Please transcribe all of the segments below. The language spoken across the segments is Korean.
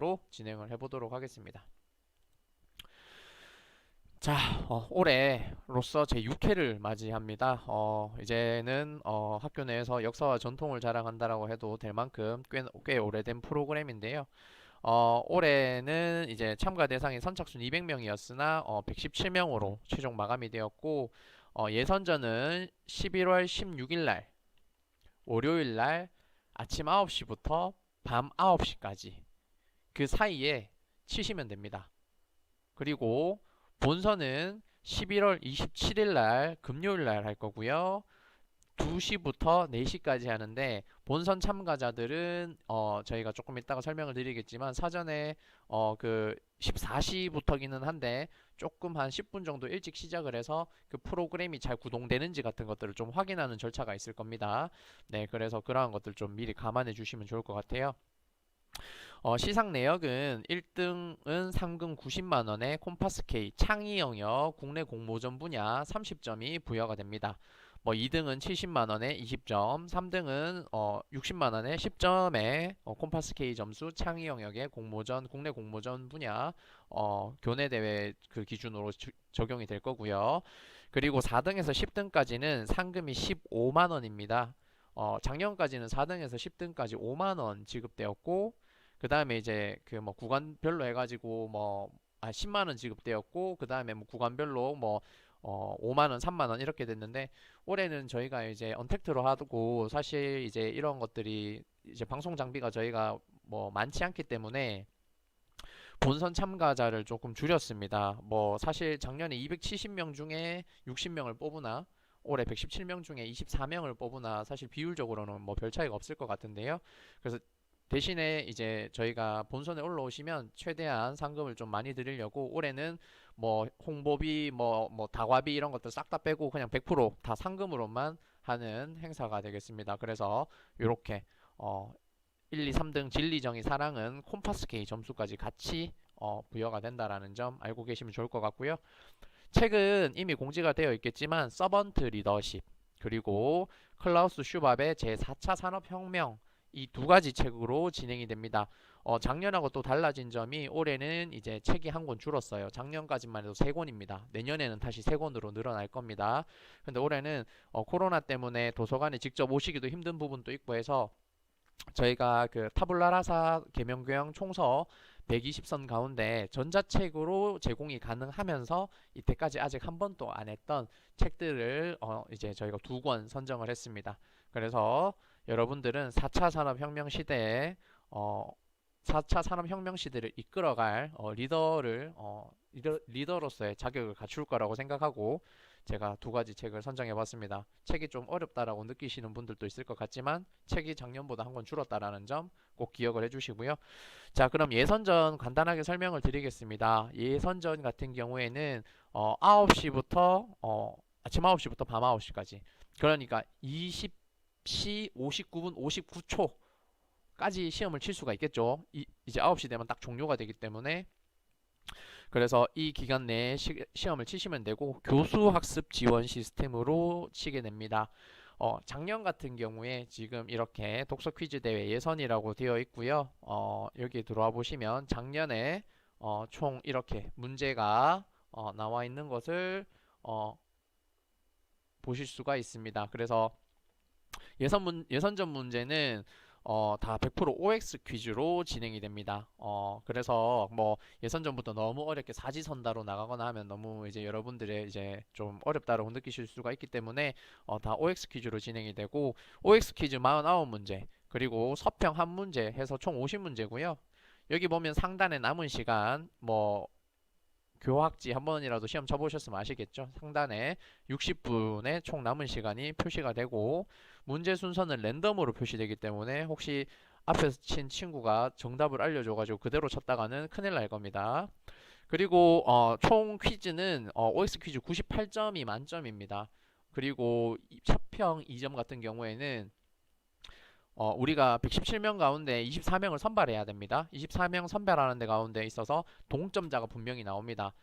방식으로 진행을 해보도록 하겠습니다. 자, 올해로서 제 6회를 맞이합니다. 이제는 학교 내에서 역사와 전통을 자랑한다라고 해도 될 만큼 꽤 오래된 프로그램인데요. 올해는 이제 참가 대상이 선착순 200명이었으나 117명으로 최종 마감이 되었고, 예선전은 11월 16일 날 월요일 날 아침 9시부터 밤 9시까지 그 사이에 치시면 됩니다. 그리고 본선은 11월 27일 날 금요일 날 할 거고요. 2시부터 4시까지 하는데 본선 참가자들은 저희가 조금 이따가 설명을 드리겠지만 사전에 그 14시부터기는 한데 조금 한 10분 정도 일찍 시작을 해서 그 프로그램이 잘 구동되는지 같은 것들을 좀 확인하는 절차가 있을 겁니다. 네, 그래서 그러한 것들 좀 미리 감안해 주시면 좋을 것 같아요. 시상 내역은 1등은 상금 90만원에 콤파스 K 창의 영역 국내 공모전 분야 30점이 부여가 됩니다. 2등은 70만원에 20점, 3등은 60만원에 10점에 콤파스 K 점수 창의 영역의 공모전 국내 공모전 분야 교내 대회 그 기준으로 적용이 될 거고요. 그리고 4등에서 10등까지는 상금이 15만원입니다. 작년까지는 4등에서 10등까지 5만원 지급되었고 그 다음에 이제 그 뭐 구간별로 해가지고 10만 원 지급되었고 그 다음에 뭐 구간별로 5만 원, 3만 원 이렇게 됐는데 올해는 저희가 이제 언택트로 하고 사실 이제 이런 것들이 이제 방송 장비가 저희가 많지 않기 때문에 본선 참가자를 조금 줄였습니다. 사실 작년에 270명 중에 60명을 뽑으나 올해 117명 중에 24명을 뽑으나 사실 비율적으로는 별 차이가 없을 것 같은데요. 그래서 대신에 이제 저희가 본선에 올라오시면 최대한 상금을 좀 많이 드리려고 올해는 홍보비 다과비 이런 것들 싹 다 빼고 그냥 100%다 상금으로만 하는 행사가 되겠습니다. 그래서 이렇게 1, 2, 3등 진리정의 사랑은 콤파스 K 점수까지 같이 부여가 된다라는 점 알고 계시면 좋을 것 같고요. 책은 이미 공지가 되어 있겠지만 서번트 리더십 그리고 클라우스 슈밥의 제4차 산업혁명 이 두 가지 책으로 진행이 됩니다. 작년하고 또 달라진 점이 올해는 이제 책이 한 권 줄었어요. 작년까지만 해도 3권입니다. 내년에는 다시 3권으로 늘어날 겁니다. 근데 올해는 코로나 때문에 도서관에 직접 오시기도 힘든 부분도 있고 해서 저희가 그 타블라라사 계명교양 총서 120선 가운데 전자책으로 제공이 가능하면서 이때까지 아직 한 번도 안 했던 책들을 이제 저희가 2권 선정을 했습니다. 그래서 여러분들은 4차 산업혁명 시대에 4차 산업혁명 시대를 이끌어갈 리더로서의 자격을 갖출 거라고 생각하고 제가 2가지 책을 선정해 봤습니다. 책이 좀 어렵다라고 느끼시는 분들도 있을 것 같지만 책이 작년보다 한 권 줄었다라는 점 꼭 기억을 해 주시고요. 자, 그럼 예선전 간단하게 설명을 드리겠습니다. 예선전 같은 경우에는 9시부터 아침 9시부터 밤 9시까지 그러니까 20시 59분 59초까지 시험을 칠 수가 있겠죠. 이제 9시 되면 딱 종료가 되기 때문에 그래서 이 기간 내에 시험을 치시면 되고 교수 학습 지원 시스템으로 치게 됩니다. 작년 같은 경우에 지금 이렇게 독서 퀴즈 대회 예선이라고 되어 있고요. 여기 들어와 보시면 작년에 총 이렇게 문제가 나와 있는 것을 보실 수가 있습니다. 그래서 예선전 문제는 다 100% OX 퀴즈로 진행이 됩니다. 그래서 예선전부터 너무 어렵게 사지선다로 나가거나 하면 너무 이제 여러분들의 이제 좀 어렵다고 느끼실 수가 있기 때문에 다 OX 퀴즈로 진행이 되고 OX 퀴즈 49문제 그리고 서평 한 문제 해서 총 50문제고요. 여기 보면 상단에 남은 시간 교학지 한 번이라도 시험 쳐보셨으면 아시겠죠? 상단에 60분의 총 남은 시간이 표시가 되고 문제 순서는 랜덤으로 표시되기 때문에 혹시 앞에서 친 친구가 정답을 알려줘가지고 그대로 쳤다가는 큰일 날 겁니다. 그리고 총 퀴즈는 OX 퀴즈 98점이 만점입니다. 그리고 서평 2점 같은 경우에는 우리가 117명 가운데 24명을 선발해야 됩니다. 24명 선발하는 데 가운데 있어서 동점자가 분명히 나옵니다.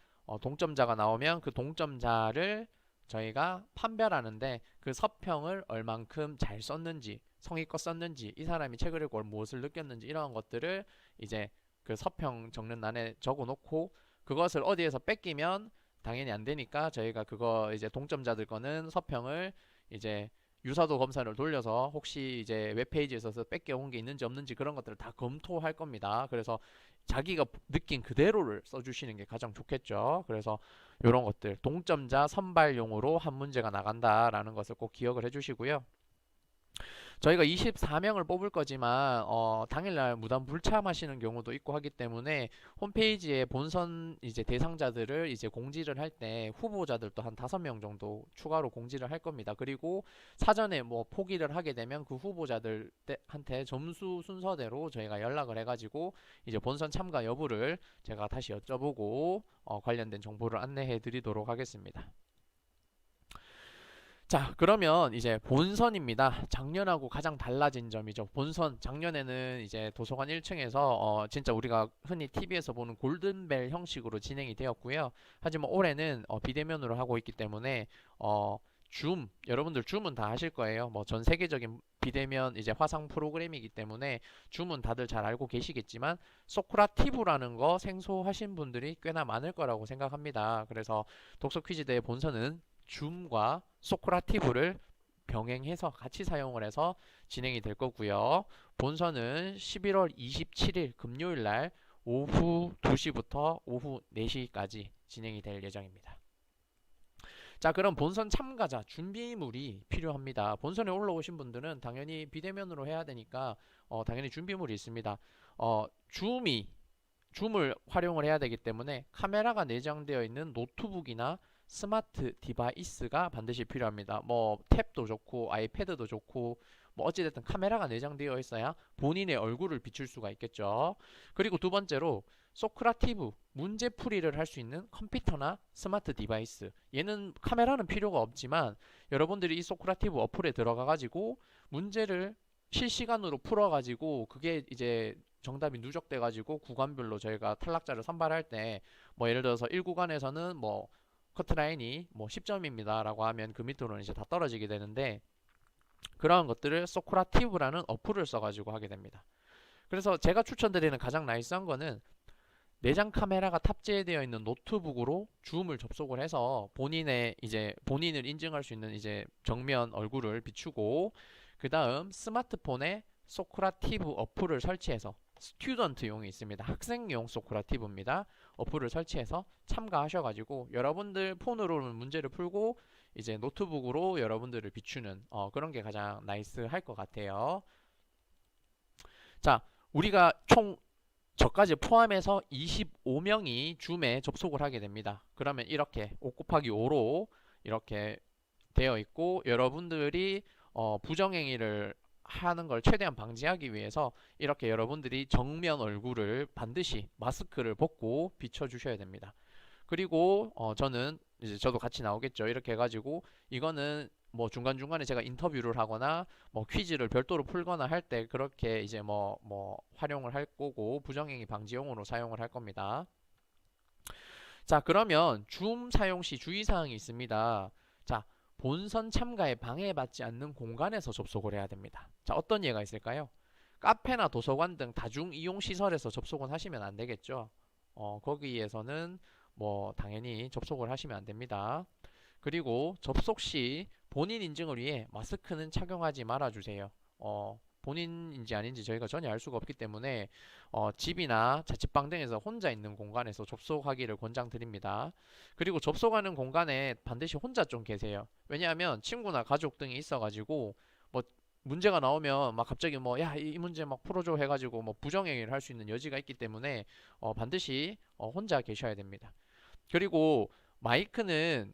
동점자가 나오면 그 동점자를 저희가 판별하는데 그 서평을 얼만큼 잘 썼는지 성의껏 썼는지 이 사람이 책을 읽고 무엇을 느꼈는지 이런 것들을 이제 그 서평 적는欄에 적어 놓고 그것을 어디에서 뺏기면 당연히 안 되니까 저희가 그거 이제 동점자들 거는 서평을 이제 유사도 검사를 돌려서 혹시 이제 웹페이지에서 뺏겨온 게 있는지 없는지 그런 것들을 다 검토할 겁니다. 그래서 자기가 느낀 그대로를 써주시는 게 가장 좋겠죠. 그래서 이런 것들 동점자 선발용으로 한 문제가 나간다라는 것을 꼭 기억을 해주시고요. 저희가 24명을 뽑을 거지만 당일날 무단 불참하시는 경우도 있고 하기 때문에 홈페이지에 본선 이제 대상자들을 이제 공지를 할 때 후보자들도 한 5명 정도 추가로 공지를 할 겁니다. 그리고 사전에 뭐 포기를 하게 되면 그 후보자들한테 점수 순서대로 저희가 연락을 해가지고 이제 본선 참가 여부를 제가 다시 여쭤보고 관련된 정보를 안내해 드리도록 하겠습니다. 자, 그러면 이제 본선입니다. 작년하고 가장 달라진 점이죠. 본선, 작년에는 이제 도서관 1층에서 진짜 우리가 흔히 TV에서 보는 골든벨 형식으로 진행이 되었고요. 하지만 올해는 비대면으로 하고 있기 때문에 여러분들 줌은 다 하실 거예요. 뭐 전 세계적인 비대면 이제 화상 프로그램이기 때문에 줌은 다들 잘 알고 계시겠지만 소크라티브라는 거 생소하신 분들이 꽤나 많을 거라고 생각합니다. 그래서 독서 퀴즈 대회 본선은 줌과 소크라티브를 병행해서 같이 사용을 해서 진행이 될 거고요. 본선은 11월 27일 금요일 날 오후 2시부터 오후 4시까지 진행이 될 예정입니다. 자, 그럼 본선 참가자 준비물이 필요합니다. 본선에 올라오신 분들은 당연히 비대면으로 해야 되니까 당연히 준비물이 있습니다. 줌을 활용을 해야 되기 때문에 카메라가 내장되어 있는 노트북이나 스마트 디바이스가 반드시 필요합니다. 뭐 탭도 좋고 아이패드도 좋고 뭐 어찌됐든 카메라가 내장되어 있어야 본인의 얼굴을 비출 수가 있겠죠. 그리고 두 번째로 소크라티브 문제풀이를 할 수 있는 컴퓨터나 스마트 디바이스, 얘는 카메라는 필요가 없지만 여러분들이 이 소크라티브 어플에 들어가 가지고 문제를 실시간으로 풀어 가지고 그게 이제 정답이 누적돼 가지고 구간별로 저희가 탈락자를 선발할 때 뭐 예를 들어서 1구간에서는 뭐 커트라인이 뭐 10점입니다 라고 하면 그 밑으로는 이제 다 떨어지게 되는데 그러한 것들을 소크라티브라는 어플을 써가지고 하게 됩니다. 그래서 제가 추천드리는 가장 나이스한 거는 내장 카메라가 탑재되어 있는 노트북으로 줌을 접속을 해서 본인을 인증할 수 있는 이제 정면 얼굴을 비추고 그 다음 스마트폰에 소크라티브 어플을 설치해서 스튜던트용이 있습니다. 학생용 소크라티브입니다. 어플을 설치해서 참가하셔가지고 여러분들 폰으로는 문제를 풀고 이제 노트북으로 여러분들을 비추는 그런 게 가장 나이스할 것 같아요. 자, 우리가 총 저까지 포함해서 25명이 줌에 접속을 하게 됩니다. 그러면 이렇게 5 곱하기 5로 이렇게 되어 있고 여러분들이 부정행위를 하는 걸 최대한 방지하기 위해서 이렇게 여러분들이 정면 얼굴을 반드시 마스크를 벗고 비춰주셔야 됩니다. 그리고 저는 이제 저도 같이 나오겠죠. 이렇게 해가지고 이거는 뭐 중간중간에 제가 인터뷰를 하거나 뭐 퀴즈를 별도로 풀거나 할 때 그렇게 이제 뭐 활용을 할 거고 부정행위 방지용으로 사용을 할 겁니다. 자, 그러면 줌 사용 시 주의사항이 있습니다. 자, 본선 참가에 방해받지 않는 공간에서 접속을 해야 됩니다. 자, 어떤 예가 있을까요? 카페나 도서관 등 다중 이용 시설에서 접속은 하시면 안 되겠죠. 거기에서는 뭐 당연히 접속을 하시면 안 됩니다. 그리고 접속 시 본인 인증을 위해 마스크는 착용하지 말아 주세요. 본인인지 아닌지 저희가 전혀 알 수가 없기 때문에 집이나 자취방 등에서 혼자 있는 공간에서 접속하기를 권장드립니다. 그리고 접속하는 공간에 반드시 혼자 좀 계세요. 왜냐하면 친구나 가족 등이 있어가지고 뭐 문제가 나오면 막 갑자기 뭐 야 이 문제 막 풀어줘 해가지고 뭐 부정행위를 할 수 있는 여지가 있기 때문에 반드시 혼자 계셔야 됩니다. 그리고 마이크는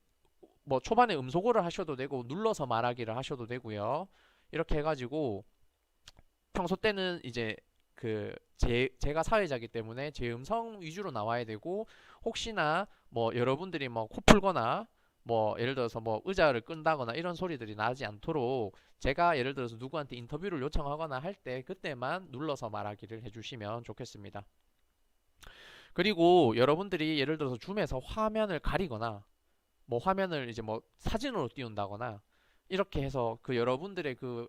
뭐 초반에 음소거를 하셔도 되고 눌러서 말하기를 하셔도 되고요. 이렇게 해가지고 평소 때는 이제 제가 사회자이기 때문에 제 음성 위주로 나와야 되고 혹시나 뭐 여러분들이 뭐 코 풀거나 뭐 예를 들어서 뭐 의자를 끈다거나 이런 소리들이 나지 않도록 제가 예를 들어서 누구한테 인터뷰를 요청하거나 할 때 그때만 눌러서 말하기를 해주시면 좋겠습니다. 그리고 여러분들이 예를 들어서 줌에서 화면을 가리거나 뭐 화면을 이제 뭐 사진으로 띄운다거나 이렇게 해서 그 여러분들의 그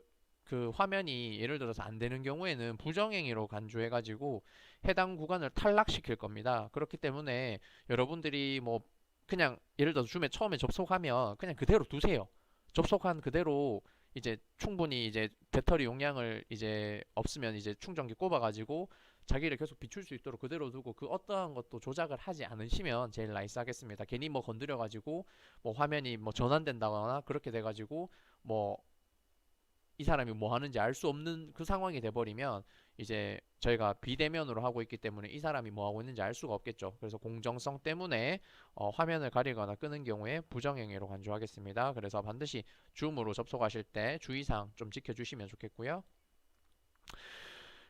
화면이 예를 들어서 안 되는 경우에는 부정행위로 간주해가지고 해당 구간을 탈락시킬 겁니다. 그렇기 때문에 여러분들이 뭐 그냥 예를 들어서 줌에 처음에 접속하면 그냥 그대로 두세요. 접속한 그대로 이제 충분히 이제 배터리 용량을 이제 없으면 이제 충전기 꼽아가지고 자기를 계속 비출 수 있도록 그대로 두고 그 어떠한 것도 조작을 하지 않으시면 제일 나이스하겠습니다. 괜히 뭐 건드려가지고 뭐 화면이 뭐 전환된다거나 그렇게 돼가지고 뭐 이 사람이 뭐 하는지 알 수 없는 그 상황이 돼버리면 이제 저희가 비대면으로 하고 있기 때문에 이 사람이 뭐 하고 있는지 알 수가 없겠죠. 그래서 공정성 때문에 화면을 가리거나 끄는 경우에 부정행위로 간주하겠습니다. 그래서 반드시 줌으로 접속하실 때 주의사항 좀 지켜주시면 좋겠고요.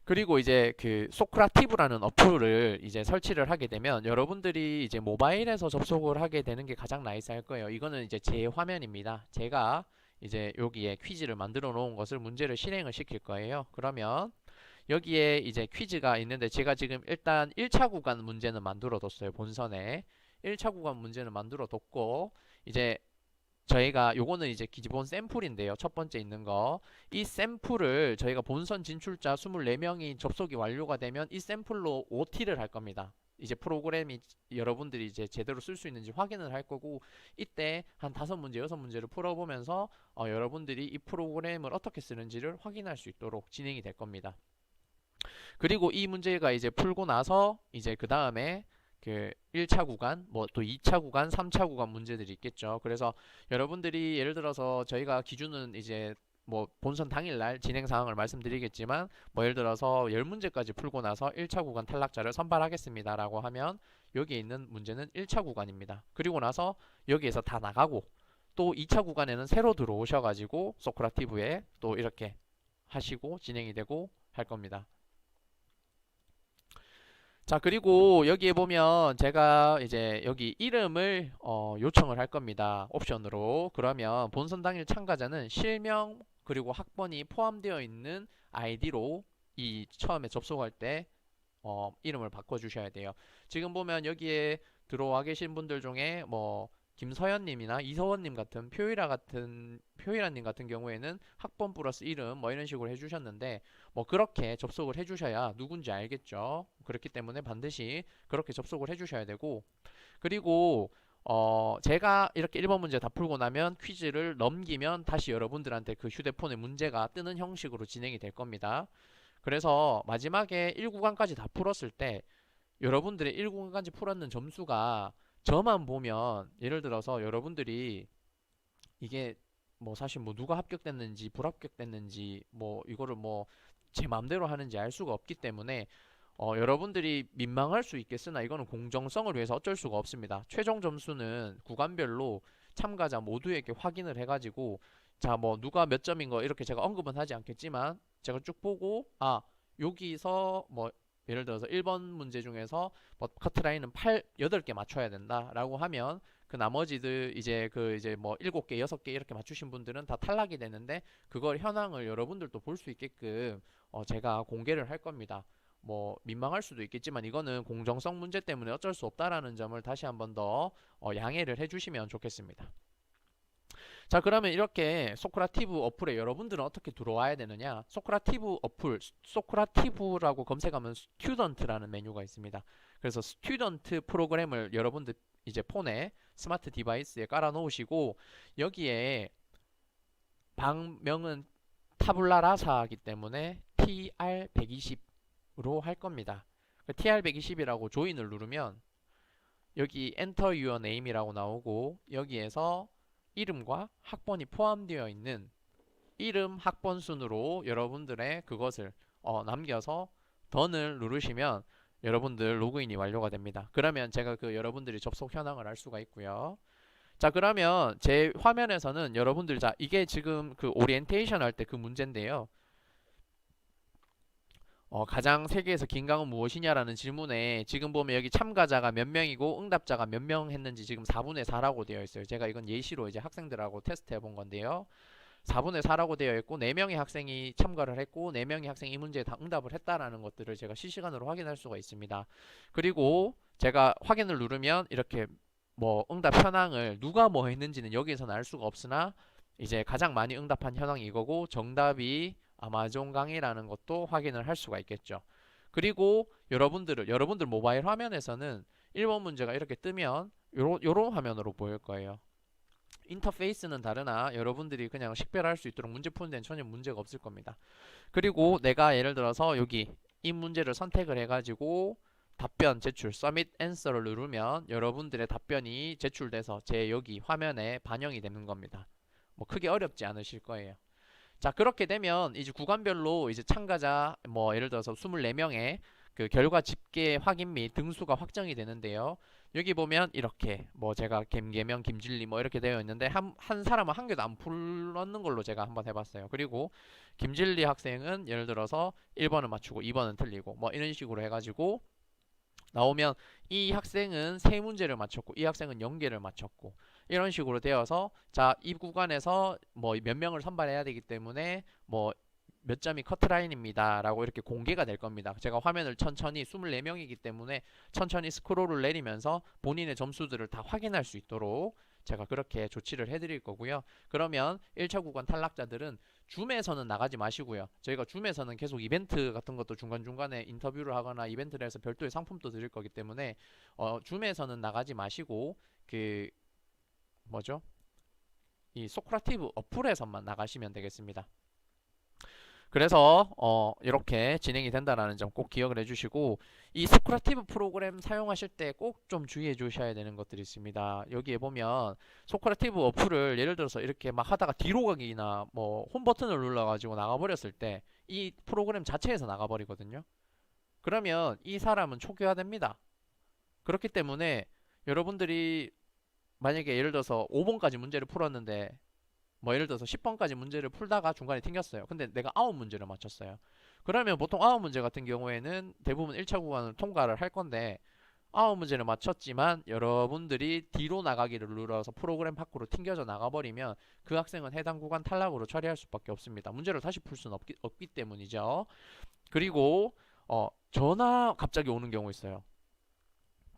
그리고 이제 그 소크라티브라는 어플을 이제 설치를 하게 되면 여러분들이 이제 모바일에서 접속을 하게 되는 게 가장 나이스할 거예요. 이거는 이제 제 화면입니다. 제가 이제 여기에 퀴즈를 만들어 놓은 것을 문제를 실행을 시킬 거예요. 그러면 여기에 이제 퀴즈가 있는데 제가 지금 일단 1차 구간 문제는 만들어 뒀어요. 본선에 1차 구간 문제는 만들어 뒀고 이제 저희가 요거는 이제 기본 샘플인데요. 첫 번째 있는 거. 이 샘플을 저희가 본선 진출자 24명이 접속이 완료가 되면 이 샘플로 OT를 할 겁니다. 이제 프로그램이 여러분들이 이제 제대로 쓸 수 있는지 확인을 할 거고 이때 한 5문제, 6문제를 풀어보면서 여러분들이 이 프로그램을 어떻게 쓰는지를 확인할 수 있도록 진행이 될 겁니다. 그리고 이 문제가 이제 풀고 나서 이제 그 다음에 그 1차 구간, 뭐 또 2차 구간, 3차 구간 문제들이 있겠죠. 그래서 여러분들이 예를 들어서 저희가 기준은 이제 뭐 본선 당일날 진행 사항을 말씀드리겠지만 뭐 예를 들어서 10문제까지 풀고 나서 1차 구간 탈락자를 선발하겠습니다 라고 하면 여기에 있는 문제는 1차 구간입니다. 그리고 나서 여기에서 다 나가고 또 2차 구간에는 새로 들어오셔가지고 소크라티브에 또 이렇게 하시고 진행이 되고 할 겁니다. 자, 그리고 여기에 보면 제가 이제 여기 이름을 요청을 할 겁니다. 옵션으로. 그러면 본선 당일 참가자는 실명 그리고 학번이 포함되어 있는 아이디로 이 처음에 접속할 때 이름을 바꿔주셔야 돼요. 지금 보면 여기에 들어와 계신 분들 중에 뭐 김서연님이나 이서원님 같은 표이라님 같은 경우에는 학번 플러스 이름 뭐 이런 식으로 해주셨는데 뭐 그렇게 접속을 해주셔야 누군지 알겠죠. 그렇기 때문에 반드시 그렇게 접속을 해주셔야 되고 그리고 제가 이렇게 1번 문제 다 풀고 나면 퀴즈를 넘기면 다시 여러분들한테 그 휴대폰에 문제가 뜨는 형식으로 진행이 될 겁니다. 그래서 마지막에 1구간까지 다 풀었을 때 여러분들의 1구간까지 풀었는 점수가 저만 보면 예를 들어서 여러분들이 이게 뭐 사실 뭐 누가 합격됐는지 불합격됐는지 뭐 이거를 뭐 제 맘대로 하는지 알 수가 없기 때문에 여러분들이 민망할 수 있겠으나 이거는 공정성을 위해서 어쩔 수가 없습니다. 최종 점수는 구간별로 참가자 모두에게 확인을 해가지고 자 뭐 누가 몇 점인 거 이렇게 제가 언급은 하지 않겠지만 제가 쭉 보고 여기서 뭐 예를 들어서 1번 문제 중에서 뭐 커트라인은 8개 맞춰야 된다라고 하면 그 나머지들 이제 뭐 7개, 6개 이렇게 맞추신 분들은 다 탈락이 되는데 그걸 현황을 여러분들도 볼 수 있게끔 제가 공개를 할 겁니다. 뭐 민망할 수도 있겠지만 이거는 공정성 문제 때문에 어쩔 수 없다라는 점을 다시 한번 더 양해를 해주시면 좋겠습니다. 자, 그러면 이렇게 소크라티브 어플에 여러분들은 어떻게 들어와야 되느냐? 소크라티브 어플, 소크라티브라고 검색하면 스튜던트라는 메뉴가 있습니다. 그래서 스튜던트 프로그램을 여러분들 이제 폰에 스마트 디바이스에 깔아 놓으시고 여기에 방명은 타블라라사이기 때문에 TR120으로 할 겁니다. TR120이라고 조인을 누르면 여기 Enter Your Name이라고 나오고 여기에서 이름과 학번이 포함되어 있는 이름 학번 순으로 여러분들의 그것을 남겨서 던을 누르시면 여러분들 로그인이 완료가 됩니다. 그러면 제가 그 여러분들이 접속 현황을 알 수가 있고요. 자, 그러면 제 화면에서는 여러분들 자 이게 지금 그 오리엔테이션 할 때 그 문제인데요. 가장 세계에서 긴 강은 무엇이냐라는 질문에 지금 보면 여기 참가자가 몇 명이고 응답자가 몇 명 했는지 지금 4분의 4라고 되어 있어요. 제가 이건 예시로 이제 학생들하고 테스트 해본 건데요. 4분의 4라고 되어 있고 4명의 학생이 참가를 했고 4명의 학생이 이 문제에 다 응답을 했다라는 것들을 제가 실시간으로 확인할 수가 있습니다. 그리고 제가 확인을 누르면 이렇게 뭐 응답 현황을 누가 뭐 했는지는 여기에서는 알 수가 없으나 이제 가장 많이 응답한 현황이 이거고 정답이 아마존 강이라는 것도 확인을 할 수가 있겠죠. 그리고 여러분들 모바일 화면에서는 1번 문제가 이렇게 뜨면 요런 화면으로 보일 거예요. 인터페이스는 다르나 여러분들이 그냥 식별할 수 있도록 문제 푸는 데는 전혀 문제가 없을 겁니다. 그리고 내가 예를 들어서 여기 이 문제를 선택을 해가지고 답변 제출 Submit Answer를 누르면 여러분들의 답변이 제출돼서 제 여기 화면에 반영이 되는 겁니다. 뭐 크게 어렵지 않으실 거예요. 자, 그렇게 되면 이제 구간별로 이제 참가자 뭐 예를 들어서 24명의 그 결과 집계 확인 및 등수가 확정이 되는데요. 여기 보면 이렇게 뭐 제가 김계명, 김진리 뭐 이렇게 되어 있는데 한 사람은 한 개도 안 풀었는 걸로 제가 한번 해봤어요. 그리고 김진리 학생은 예를 들어서 1번을 맞추고 2번은 틀리고 뭐 이런 식으로 해가지고 나오면 이 학생은 3문제를 맞췄고 이 학생은 0개를 맞췄고 이런 식으로 되어서 자, 이 구간에서 뭐 몇 명을 선발해야 되기 때문에 뭐 몇 점이 커트라인입니다 라고 이렇게 공개가 될 겁니다. 제가 화면을 천천히 24명이기 때문에 천천히 스크롤을 내리면서 본인의 점수들을 다 확인할 수 있도록 제가 그렇게 조치를 해드릴 거고요. 그러면 1차 구간 탈락자들은 줌에서는 나가지 마시고요. 저희가 줌에서는 계속 이벤트 같은 것도 중간중간에 인터뷰를 하거나 이벤트를 해서 별도의 상품도 드릴 거기 때문에 줌에서는 나가지 마시고 그 뭐죠? 이 소크라티브 어플에서만 나가시면 되겠습니다. 그래서 이렇게 진행이 된다는 점 꼭 기억을 해주시고 이 소크라티브 프로그램 사용하실 때 꼭 좀 주의해 주셔야 되는 것들이 있습니다. 여기에 보면 소크라티브 어플을 예를 들어서 이렇게 막 하다가 뒤로 가기나 뭐 홈 버튼을 눌러가지고 나가버렸을 때 이 프로그램 자체에서 나가버리거든요. 그러면 이 사람은 초기화됩니다. 그렇기 때문에 여러분들이 만약에 예를 들어서 5번까지 문제를 풀었는데 뭐 예를 들어서 10번까지 문제를 풀다가 중간에 튕겼어요. 근데 내가 9문제를 맞췄어요. 그러면 보통 9문제 같은 경우에는 대부분 1차 구간을 통과를 할 건데 9문제를 맞췄지만 여러분들이 뒤로 나가기를 눌러서 프로그램 밖으로 튕겨져 나가버리면 그 학생은 해당 구간 탈락으로 처리할 수밖에 없습니다. 문제를 다시 풀 수는 없기 때문이죠. 그리고 전화 갑자기 오는 경우 있어요.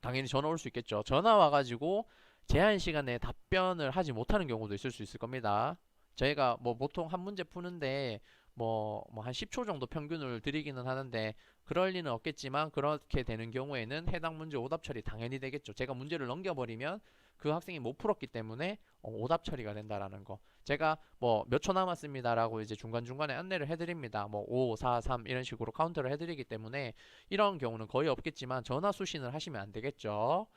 당연히 전화 올 수 있겠죠. 전화 와가지고 제한 시간에 답변을 하지 못하는 경우도 있을 수 있을 겁니다. 저희가 뭐 보통 한 문제 푸는데 뭐 한 10초 정도 평균을 드리기는 하는데 그럴 리는 없겠지만 그렇게 되는 경우에는 해당 문제 오답 처리 당연히 되겠죠. 제가 문제를 넘겨버리면 그 학생이 못 풀었기 때문에 오답 처리가 된다라는 거. 제가 뭐 몇 초 남았습니다라고 이제 중간중간에 안내를 해드립니다. 뭐 5, 4, 3 이런 식으로 카운터를 해드리기 때문에 이런 경우는 거의 없겠지만 전화 수신을 하시면 안 되겠죠.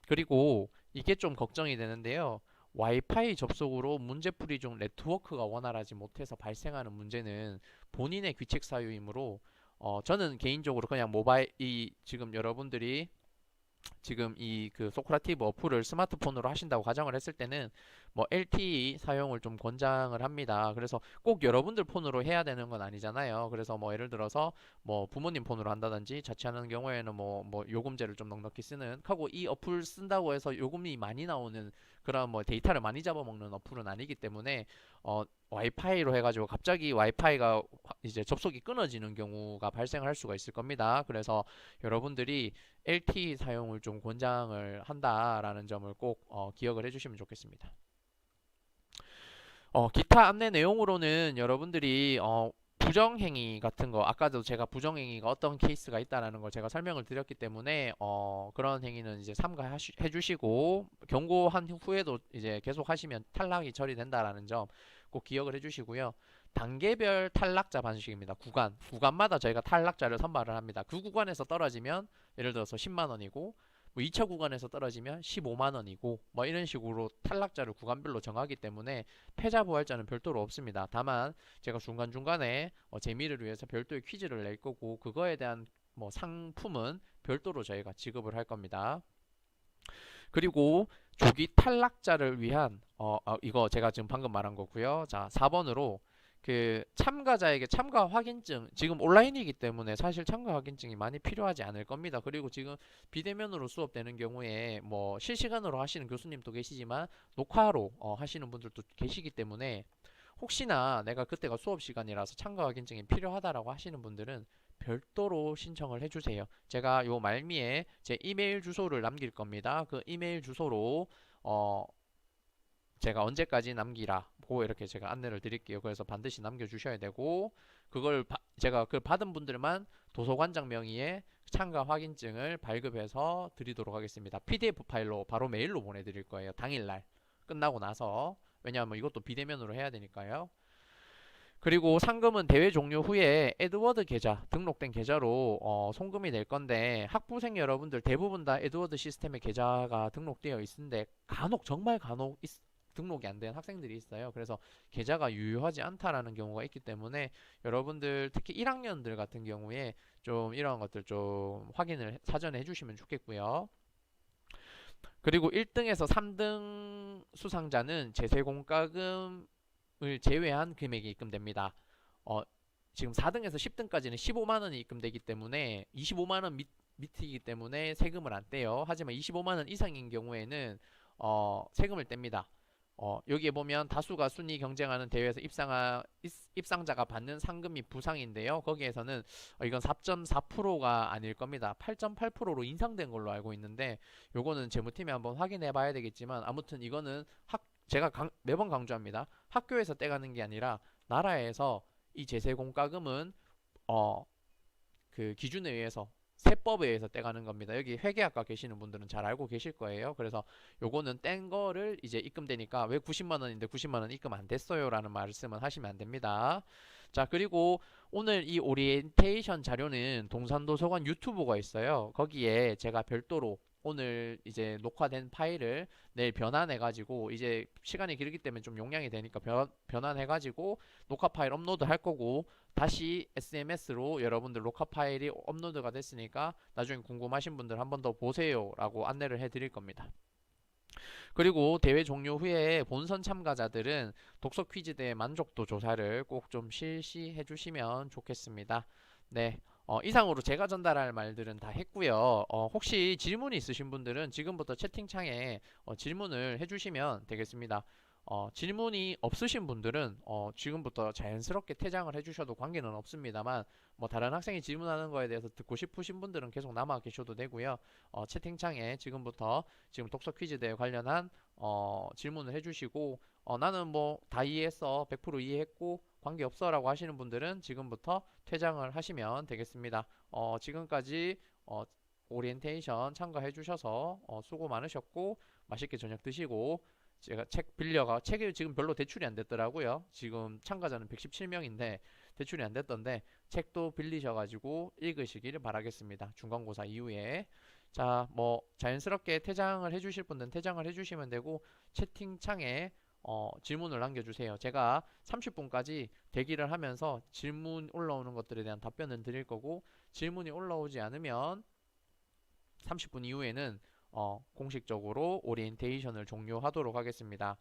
그리고 이게 좀 걱정이 되는데요. 와이파이 접속으로 문제풀이 중 네트워크가 원활하지 못해서 발생하는 문제는 본인의 귀책 사유이므로 저는 개인적으로 그냥 지금 여러분들이 지금 이 그 소크라티브 어플을 스마트폰으로 하신다고 가정을 했을 때는 뭐 LTE 사용을 좀 권장을 합니다. 그래서 꼭 여러분들 폰으로 해야 되는 건 아니잖아요. 그래서 뭐 예를 들어서 뭐 부모님 폰으로 한다든지 자취하는 경우에는 뭐 요금제를 좀 넉넉히 쓰는 하고 이 어플 쓴다고 해서 요금이 많이 나오는 그런 뭐 데이터를 많이 잡아먹는 어플은 아니기 때문에 와이파이로 해가지고 갑자기 와이파이가 이제 접속이 끊어지는 경우가 발생을 할 수가 있을 겁니다. 그래서 여러분들이 LTE 사용을 좀 권장을 한다라는 점을 꼭 기억을 해주시면 좋겠습니다. 기타 안내 내용으로는 여러분들이 부정행위 같은 거 아까도 제가 부정행위가 어떤 케이스가 있다라는 걸 제가 설명을 드렸기 때문에 그런 행위는 이제 삼가해 주시고 경고한 후에도 이제 계속 하시면 탈락이 처리된다라는 점 꼭 기억을 해 주시고요. 단계별 탈락자 반식입니다. 구간마다 저희가 탈락자를 선발을 합니다. 그 구간에서 떨어지면 예를 들어서 10만 원이고 뭐 2차 구간에서 떨어지면 15만 원이고 뭐 이런 식으로 탈락자를 구간별로 정하기 때문에 패자 부활자는 별도로 없습니다. 다만 제가 중간중간에 재미를 위해서 별도의 퀴즈를 낼 거고 그거에 대한 뭐 상품은 별도로 저희가 지급을 할 겁니다. 그리고 조기 탈락자를 위한 이거 제가 지금 방금 말한 거고요. 자, 4번으로 그 참가자에게 참가 확인증 지금 온라인이기 때문에 사실 참가 확인증이 많이 필요하지 않을 겁니다. 그리고 지금 비대면으로 수업되는 경우에 뭐 실시간으로 하시는 교수님도 계시지만 녹화로 하시는 분들도 계시기 때문에 혹시나 내가 그때가 수업 시간이라서 참가 확인증이 필요하다라고 하시는 분들은 별도로 신청을 해주세요. 제가 요 말미에 제 이메일 주소를 남길 겁니다. 그 이메일 주소로 제가 언제까지 남기라고 이렇게 제가 안내를 드릴게요. 그래서 반드시 남겨주셔야 되고 제가 그 받은 분들만 도서관장 명의의 참가 확인증을 발급해서 드리도록 하겠습니다. PDF 파일로 바로 메일로 보내드릴 거예요. 당일날 끝나고 나서. 왜냐하면 이것도 비대면으로 해야 되니까요. 그리고 상금은 대회 종료 후에 에드워드 계좌, 등록된 계좌로 송금이 될 건데, 학부생 여러분들 대부분 다 에드워드 시스템에 계좌가 등록되어 있는데 간혹, 정말 간혹 등록이 안 된 학생들이 있어요. 그래서 계좌가 유효하지 않다라는 경우가 있기 때문에 여러분들 특히 1학년들 같은 경우에 좀 이런 것들 좀 확인을 사전에 해주시면 좋겠고요. 그리고 1등에서 3등 수상자는 제세공과금 을 제외한 금액이 입금됩니다. 어, 지금 4등에서 10등까지는 15만 원이 입금되기 때문에 25만 원 밑이기 때문에 세금을 안 떼요. 하지만 25만 원 이상인 경우에는 세금을 뗍니다. 여기에 보면 다수가 순위 경쟁하는 대회에서 입상자가 받는 상금이 부상인데요. 거기에서는 이건 4.4%가 아닐 겁니다. 8.8%로 인상된 걸로 알고 있는데, 요거는 재무팀이 한번 확인해 봐야 되겠지만, 아무튼 이거는 제가 매번 강조합니다. 학교에서 떼가는 게 아니라 나라에서 이 제세공과금은 어, 그 기준에 의해서, 세법에 의해서 떼가는 겁니다. 여기 회계학과 계시는 분들은 잘 알고 계실 거예요. 그래서 요거는 뗀 거를 이제 입금되니까 왜 90만 원인데 90만 원 입금 안 됐어요? 라는 말씀은 하시면 안 됩니다. 자, 그리고 오늘 이 오리엔테이션 자료는 동산도서관 유튜브가 있어요. 거기에 제가 별도로 오늘 이제 녹화된 파일을 내일 변환해가지고, 이제 시간이 길기 때문에 좀 용량이 되니까 변환해가지고 녹화 파일 업로드 할 거고, 다시 SMS로 여러분들 녹화 파일이 업로드가 됐으니까 나중에 궁금하신 분들 한 번 더 보세요 라고 안내를 해 드릴 겁니다. 그리고 대회 종료 후에 본선 참가자들은 독서 퀴즈 대회 만족도 조사를 꼭 좀 실시해 주시면 좋겠습니다. 네. 이상으로 제가 전달할 말들은 다 했고요. 혹시 질문이 있으신 분들은 지금부터 채팅창에 질문을 해주시면 되겠습니다. 질문이 없으신 분들은 지금부터 자연스럽게 퇴장을 해주셔도 관계는 없습니다만, 뭐 다른 학생이 질문하는 거에 대해서 듣고 싶으신 분들은 계속 남아 계셔도 되고요. 채팅창에 지금부터 지금 독서 퀴즈 대회 관련한 질문을 해주시고, 나는 뭐 다 이해했어, 100% 이해했고 관계없어 라고 하시는 분들은 지금부터 퇴장을 하시면 되겠습니다. 지금까지 오리엔테이션 참가해 주셔서 수고 많으셨고, 맛있게 저녁 드시고, 제가 책이 지금 별로 대출이 안 됐더라고요. 지금 참가자는 117명인데 대출이 안 됐던데, 책도 빌리셔가지고 읽으시기를 바라겠습니다. 중간고사 이후에. 자, 뭐 자연스럽게 퇴장을 해주실 분들은 퇴장을 해주시면 되고, 채팅창에 질문을 남겨주세요. 제가 30분까지 대기를 하면서 질문 올라오는 것들에 대한 답변을 드릴 거고, 질문이 올라오지 않으면 30분 이후에는 공식적으로 오리엔테이션을 종료하도록 하겠습니다.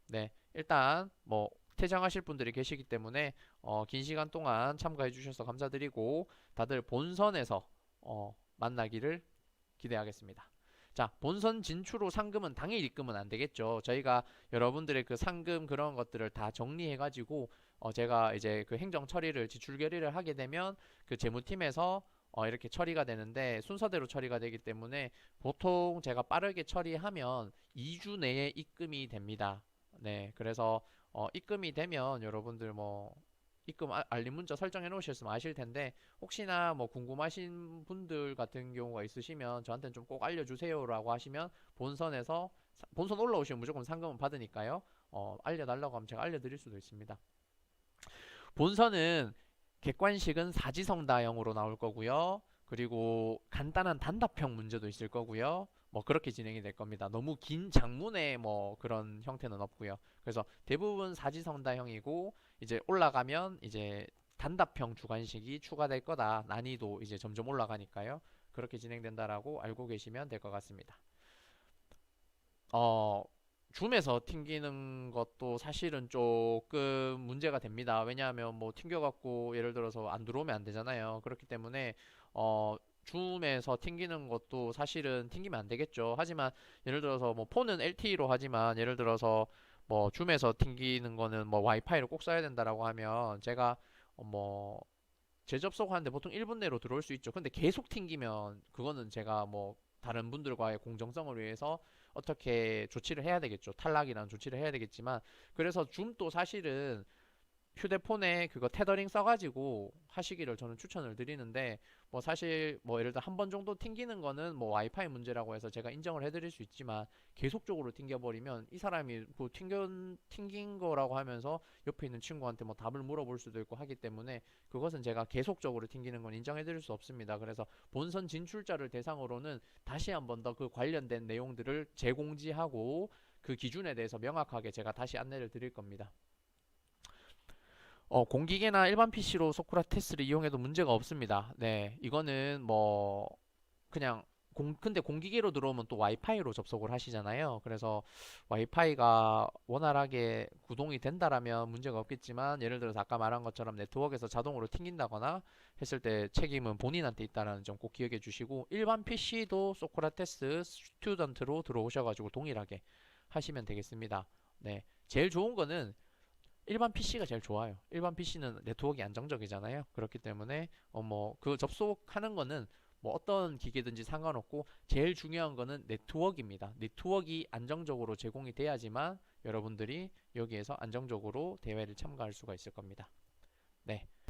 네, 일단 뭐 퇴장하실 분들이 계시기 때문에 긴 시간 동안 참가해 주셔서 감사드리고, 다들 본선에서 만나기를 기대하겠습니다. 자, 본선 진출 후 상금은 당일 입금은 안 되겠죠. 저희가 여러분들의 그 상금 그런 것들을 다 정리해 가지고 제가 이제 그 행정 처리를, 지출 결의를 하게 되면 그 재무팀에서 이렇게 처리가 되는데, 순서대로 처리가 되기 때문에 보통 제가 빠르게 처리하면 2주 내에 입금이 됩니다. 네, 그래서 입금이 되면 여러분들 뭐 입금 알림 문자 설정해 놓으셨으면 아실 텐데, 혹시나 뭐 궁금하신 분들 같은 경우가 있으시면 저한테는 좀 꼭 알려주세요 라고 하시면, 본선 올라오시면 무조건 상금은 받으니까요. 알려달라고 하면 제가 알려드릴 수도 있습니다. 본선은 객관식은 사지성다형으로 나올 거고요. 그리고 간단한 단답형 문제도 있을 거고요. 뭐 그렇게 진행이 될 겁니다. 너무 긴 장문의 뭐 그런 형태는 없고요. 그래서 대부분 사지성다형이고, 이제 올라가면 이제 단답형 주관식이 추가될 거다. 난이도 이제 점점 올라가니까요. 그렇게 진행된다라고 알고 계시면 될 것 같습니다. 어, 줌에서 튕기는 것도 사실은 조금 문제가 됩니다. 왜냐하면 뭐 튕겨갖고 예를 들어서 안 들어오면 안 되잖아요. 그렇기 때문에 줌에서 튕기는 것도 사실은 튕기면 안 되겠죠. 하지만 예를 들어서 뭐 폰은 LTE로 하지만, 예를 들어서 뭐 줌에서 튕기는 거는 뭐 와이파이를 꼭 써야 된다라고 하면, 제가 뭐 재접속하는데 보통 1분 내로 들어올 수 있죠. 근데 계속 튕기면 그거는 제가 뭐 다른 분들과의 공정성을 위해서 어떻게 조치를 해야 되겠죠. 탈락이라는 조치를 해야 되겠지만, 그래서 줌도 사실은 휴대폰에 그거 테더링 써가지고 하시기를 저는 추천을 드리는데, 뭐 사실 뭐 예를 들어 한 번 정도 튕기는 거는 뭐 와이파이 문제라고 해서 제가 인정을 해드릴 수 있지만, 계속적으로 튕겨버리면 이 사람이 그 튕긴 거라고 하면서 옆에 있는 친구한테 뭐 답을 물어볼 수도 있고 하기 때문에, 그것은 제가 계속적으로 튕기는 건 인정해드릴 수 없습니다. 그래서 본선 진출자를 대상으로는 다시 한 번 더 그 관련된 내용들을 재공지하고 그 기준에 대해서 명확하게 제가 다시 안내를 드릴 겁니다. 공기계나 일반 PC로 소크라테스를 이용해도 문제가 없습니다. 네, 이거는 뭐 그냥 근데 공기계로 들어오면 또 와이파이로 접속을 하시잖아요. 그래서 와이파이가 원활하게 구동이 된다라면 문제가 없겠지만, 예를 들어서 아까 말한 것처럼 네트워크에서 자동으로 튕긴다거나 했을 때 책임은 본인한테 있다는 점 꼭 기억해 주시고, 일반 PC도 소크라테스 스튜던트로 들어오셔가지고 동일하게 하시면 되겠습니다. 네, 제일 좋은 거는 일반 PC가 제일 좋아요. 일반 PC는 네트워크가 안정적이잖아요. 그렇기 때문에 뭐 그 접속하는 거는 뭐 어떤 기계든지 상관없고, 제일 중요한 거는 네트워크입니다. 네트워크가 안정적으로 제공이 돼야지만 여러분들이 여기에서 안정적으로 대회를 참가할 수가 있을 겁니다. 네.